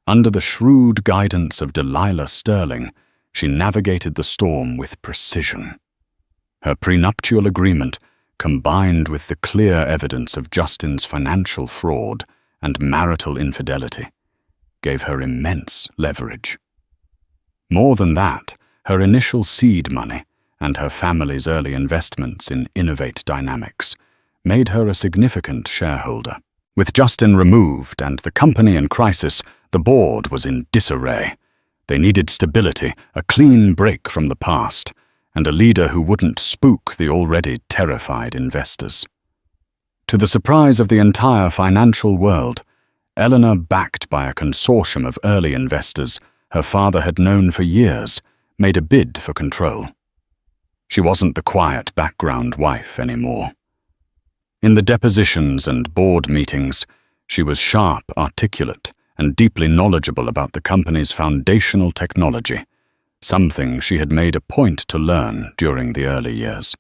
Under the shrewd guidance of Delilah Sterling, she navigated the storm with precision. Her prenuptial agreement, combined with the clear evidence of Justin's financial fraud and marital infidelity, gave her immense leverage. More than that, her initial seed money and her family's early investments in Innovate Dynamics made her a significant shareholder. With Justin removed and the company in crisis, the board was in disarray. They needed stability, a clean break from the past, and a leader who wouldn't spook the already terrified investors. To the surprise of the entire financial world, Eleanor, backed by a consortium of early investors her father had known for years, made a bid for control. She wasn't the quiet background wife anymore. In the depositions and board meetings, she was sharp, articulate, and deeply knowledgeable about the company's foundational technology, something she had made a point to learn during the early years.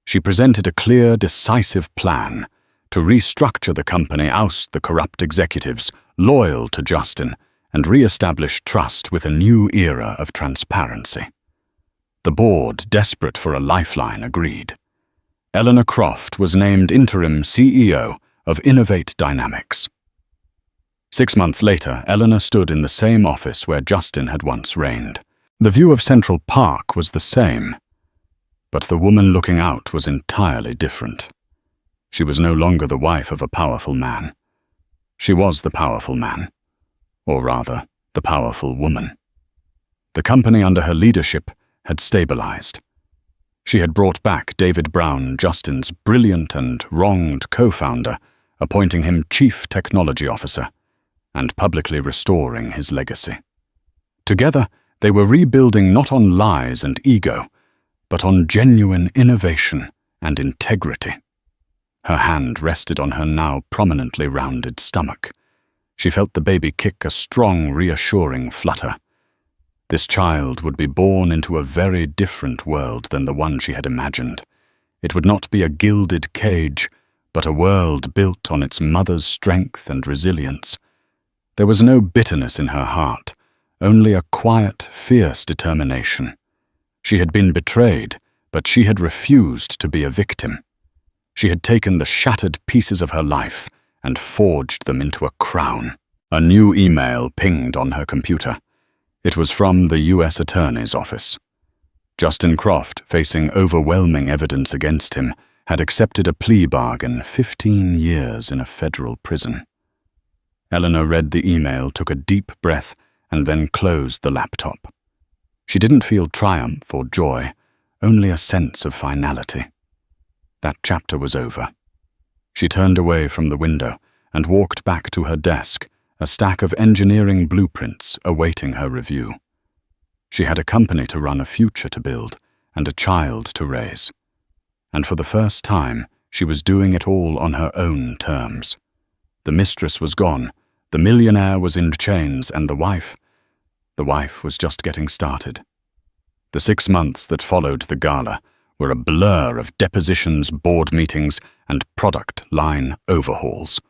She presented a clear, decisive plan to restructure the company, oust the corrupt executives loyal to Justin, and re-establish trust with a new era of transparency. The board, desperate for a lifeline, agreed. Eleanor Croft was named interim CEO of Innovate Dynamics. 6 months later, Eleanor stood in the same office where Justin had once reigned. The view of Central Park was the same, but the woman looking out was entirely different. She was no longer the wife of a powerful man. She was the powerful man, or rather, the powerful woman. The company under her leadership had stabilized. She had brought back David Brown, Justin's brilliant and wronged co-founder, appointing him Chief Technology Officer, and publicly restoring his legacy. Together, they were rebuilding not on lies and ego, but on genuine innovation and integrity. Her hand rested on her now prominently rounded stomach. She felt the baby kick a strong, reassuring flutter. This child would be born into a very different world than the one she had imagined. It would not be a gilded cage, but a world built on its mother's strength and resilience. There was no bitterness in her heart, only a quiet, fierce determination. She had been betrayed, but she had refused to be a victim. She had taken the shattered pieces of her life and forged them into a crown. A new email pinged on her computer. It was from the U.S. Attorney's Office. Justin Croft, facing overwhelming evidence against him, had accepted a plea bargain, 15 years in a federal prison. Eleanor read the email, took a deep breath, and then closed the laptop. She didn't feel triumph or joy, only a sense of finality. That chapter was over. She turned away from the window and walked back to her desk, a stack of engineering blueprints awaiting her review. She had a company to run, a future to build, and a child to raise. And for the first time, she was doing it all on her own terms. The mistress was gone, the millionaire was in chains, and the wife was just getting started. The 6 months that followed the gala were a blur of depositions, board meetings, and product line overhauls.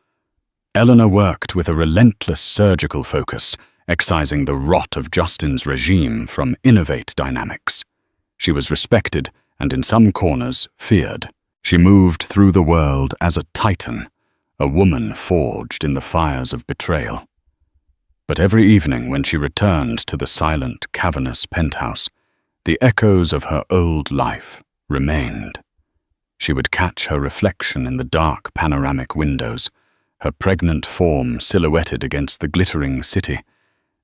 Eleanor worked with a relentless surgical focus, excising the rot of Justin's regime from Innovate Dynamics. She was respected and in some corners feared. She moved through the world as a titan, a woman forged in the fires of betrayal. But every evening when she returned to the silent, cavernous penthouse, the echoes of her old life remained. She would catch her reflection in the dark panoramic windows, her pregnant form silhouetted against the glittering city,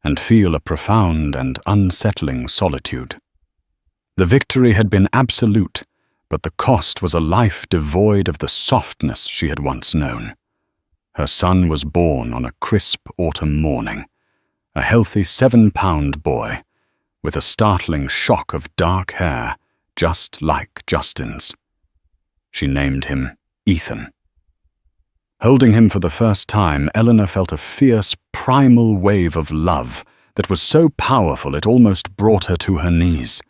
and feel a profound and unsettling solitude. The victory had been absolute, but the cost was a life devoid of the softness she had once known. Her son was born on a crisp autumn morning, a healthy 7-pound boy, with a startling shock of dark hair, just like Justin's. She named him Ethan. Holding him for the first time, Eleanor felt a fierce, primal wave of love that was so powerful it almost brought her to her knees.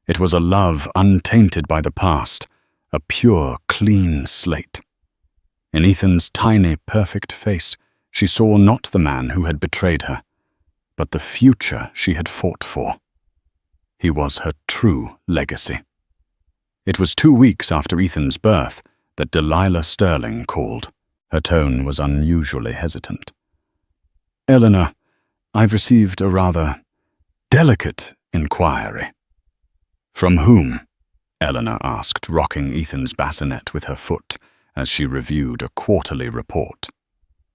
It was a love untainted by the past, a pure, clean slate. In Ethan's tiny, perfect face, she saw not the man who had betrayed her, but the future she had fought for. He was her true legacy. It was 2 weeks after Ethan's birth that Delilah Sterling called. Her tone was unusually hesitant. "Eleanor, I've received a rather delicate inquiry." "From whom?" Eleanor asked, rocking Ethan's bassinet with her foot as she reviewed a quarterly report.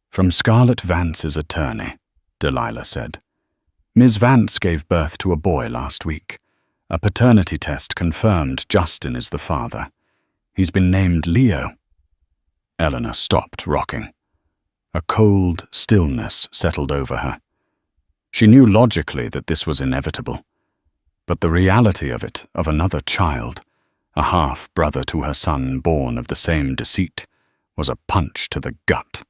"From Scarlett Vance's attorney," Delilah said. "Ms. Vance gave birth to a boy last week. A paternity test confirmed Justin is the father. He's been named Leo." Eleanor stopped rocking. A cold stillness settled over her. She knew logically that this was inevitable, but the reality of it, of another child, a half-brother to her son born of the same deceit, was a punch to the gut.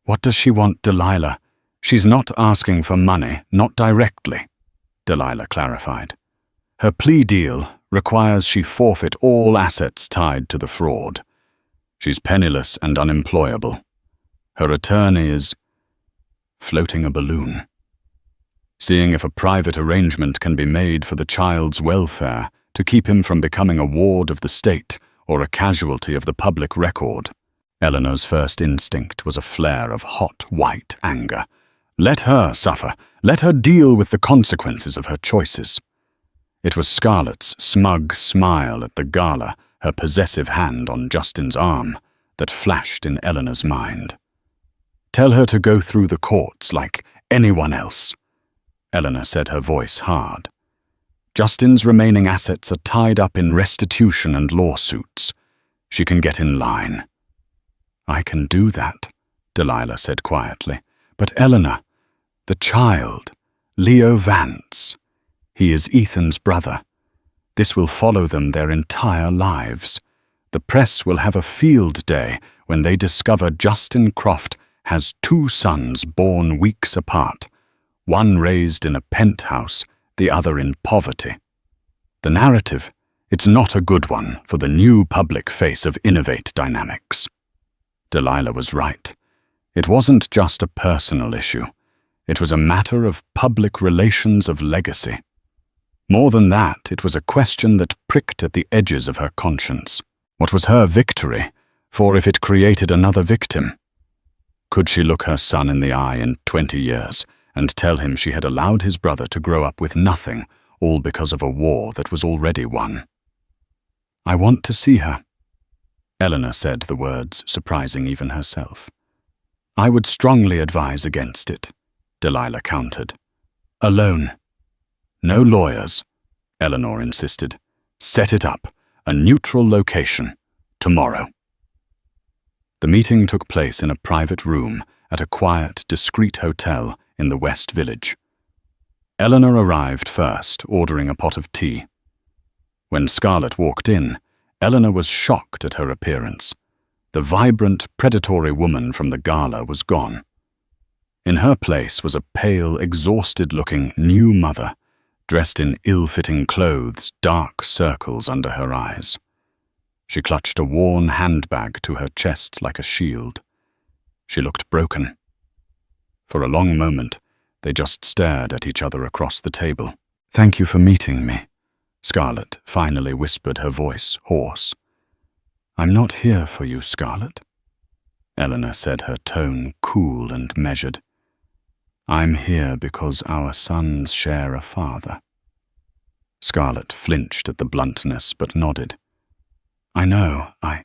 "What does she want, Delilah? She's not asking for money, not directly." Delilah clarified. Her plea deal requires she forfeit all assets tied to the fraud. She's penniless and unemployable. Her attorney is floating a balloon, seeing if a private arrangement can be made for the child's welfare to keep him from becoming a ward of the state or a casualty of the public record. Eleanor's first instinct was a flare of hot, white anger. Let her suffer. Let her deal with the consequences of her choices. It was Scarlett's smug smile at the gala, her possessive hand on Justin's arm, that flashed in Eleanor's mind. Tell her to go through the courts like anyone else, Eleanor said, her voice hard. Justin's remaining assets are tied up in restitution and lawsuits. She can get in line. I can do that, Delilah said quietly. But Eleanor, the child, Leo Vance, he is Ethan's brother. This will follow them their entire lives. The press will have a field day when they discover Justin Croft has 2 sons born weeks apart, one raised in a penthouse, the other in poverty. The narrative, it's not a good one for the new public face of Innovate Dynamics. Delilah was right. It wasn't just a personal issue. It was a matter of public relations of legacy. More than that, it was a question that pricked at the edges of her conscience. What was her victory, for if it created another victim? Could she look her son in the eye in 20 years and tell him she had allowed his brother to grow up with nothing, all because of a war that was already won? I want to see her. Eleanor said the words, surprising even herself. I would strongly advise against it, Delilah countered. Alone. No lawyers, Eleanor insisted. Set it up, a neutral location, tomorrow. The meeting took place in a private room at a quiet, discreet hotel in the West Village. Eleanor arrived first, ordering a pot of tea. When Scarlett walked in, Eleanor was shocked at her appearance. The vibrant, predatory woman from the gala was gone. In her place was a pale, exhausted-looking new mother, dressed in ill-fitting clothes, dark circles under her eyes. She clutched a worn handbag to her chest like a shield. She looked broken. For a long moment, they just stared at each other across the table. Thank you for meeting me, Scarlett finally whispered, her voice hoarse. I'm not here for you, Scarlett, Eleanor said, her tone cool and measured. I'm here because our sons share a father. Scarlett flinched at the bluntness but nodded. I know, I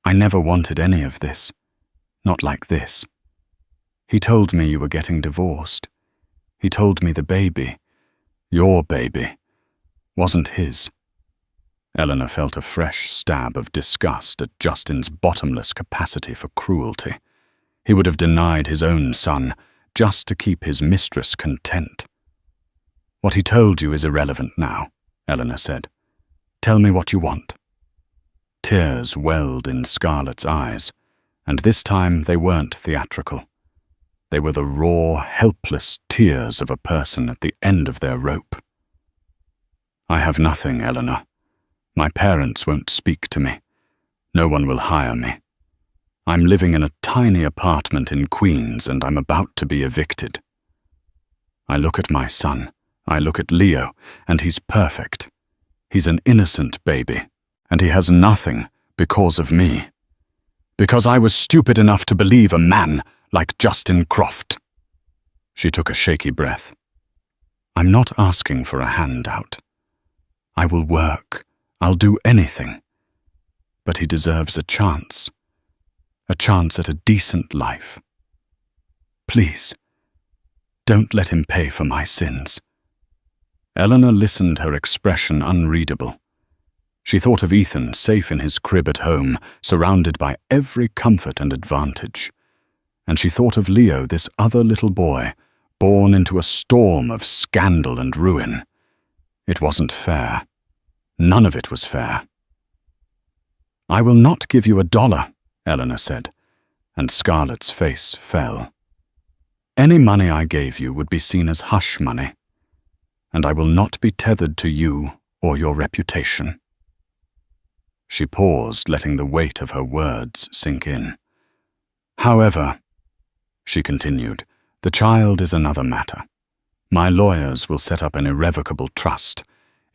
never wanted any of this. Not like this. He told me you were getting divorced. He told me the baby, your baby, wasn't his. Eleanor felt a fresh stab of disgust at Justin's bottomless capacity for cruelty. He would have denied his own son just to keep his mistress content. What he told you is irrelevant now, Eleanor said. Tell me what you want. Tears welled in Scarlett's eyes, and this time they weren't theatrical. They were the raw, helpless tears of a person at the end of their rope. I have nothing, Eleanor. My parents won't speak to me. No one will hire me. I'm living in a tiny apartment in Queens, and I'm about to be evicted. I look at my son. I look at Leo, and he's perfect. He's an innocent baby, and he has nothing because of me. Because I was stupid enough to believe a man like Justin Croft. She took a shaky breath. I'm not asking for a handout. I will work. I'll do anything. But he deserves a chance at a decent life. Please, don't let him pay for my sins. Eleanor listened, her expression unreadable. She thought of Ethan, safe in his crib at home, surrounded by every comfort and advantage. And she thought of Leo, this other little boy, born into a storm of scandal and ruin. It wasn't fair. None of it was fair. I will not give you $1, Eleanor said, and Scarlett's face fell. Any money I gave you would be seen as hush money. and I will not be tethered to you or your reputation." She paused, letting the weight of her words sink in. "However," she continued, "the child is another matter. My lawyers will set up an irrevocable trust.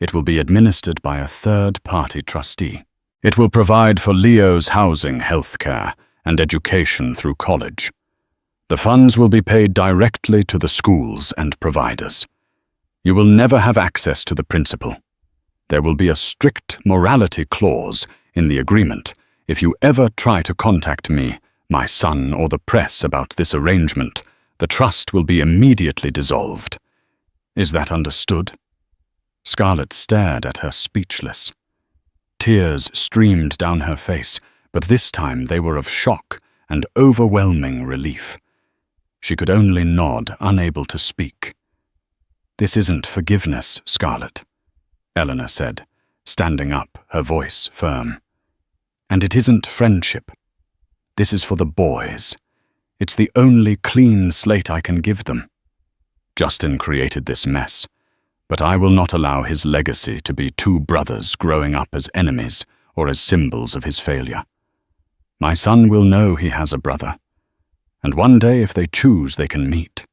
It will be administered by a third-party trustee. It will provide for Leo's housing, health care, and education through college. The funds will be paid directly to the schools and providers. You will never have access to the principal. There will be a strict morality clause in the agreement. If you ever try to contact me, my son, or the press about this arrangement, the trust will be immediately dissolved. Is that understood?" Scarlett stared at her, speechless. Tears streamed down her face, but this time they were of shock and overwhelming relief. She could only nod, unable to speak. "This isn't forgiveness, Scarlett," Eleanor said, standing up, her voice firm. "And it isn't friendship. This is for the boys. It's the only clean slate I can give them. Justin created this mess, but I will not allow his legacy to be two brothers growing up as enemies or as symbols of his failure. My son will know he has a brother, and one day, if they choose, they can meet.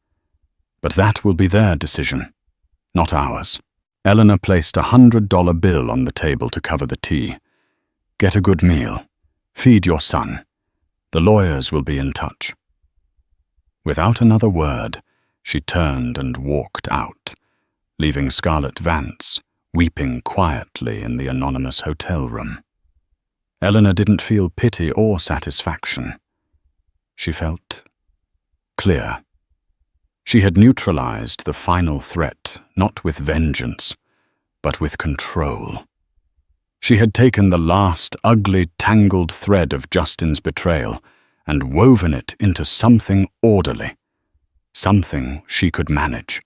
But that will be their decision, not ours." Eleanor placed a $100 bill on the table to cover the tea. "Get a good meal. Feed your son. The lawyers will be in touch." Without another word, she turned and walked out, leaving Scarlett Vance weeping quietly in the anonymous hotel room. Eleanor didn't feel pity or satisfaction. She felt clear. She had neutralized the final threat, not with vengeance, but with control. She had taken the last ugly, tangled thread of Justin's betrayal and woven it into something orderly, something she could manage.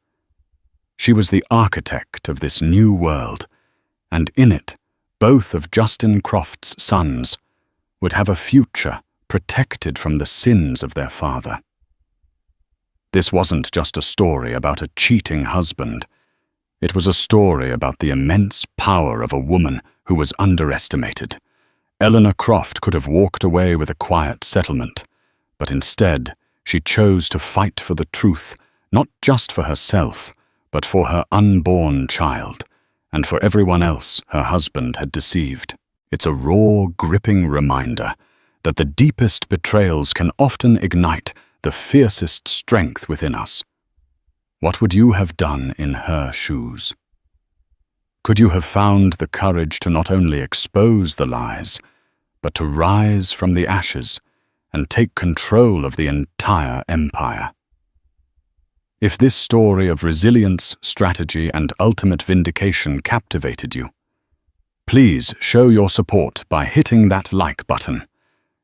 She was the architect of this new world, and in it, both of Justin Croft's sons would have a future protected from the sins of their father. This wasn't just a story about a cheating husband. It was a story about the immense power of a woman who was underestimated. Eleanor Croft could have walked away with a quiet settlement, but instead she chose to fight for the truth, not just for herself, but for her unborn child, and for everyone else her husband had deceived. It's a raw, gripping reminder that the deepest betrayals can often ignite the fiercest strength within us. What would you have done in her shoes? Could you have found the courage to not only expose the lies, but to rise from the ashes and take control of the entire empire? If this story of resilience, strategy, and ultimate vindication captivated you, please show your support by hitting that like button.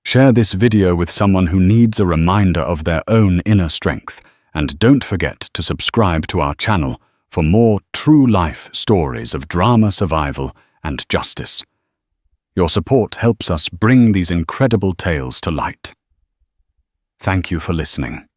Share this video with someone who needs a reminder of their own inner strength, and don't forget to subscribe to our channel for more true-life stories of drama, survival, and justice. Your support helps us bring these incredible tales to light. Thank you for listening.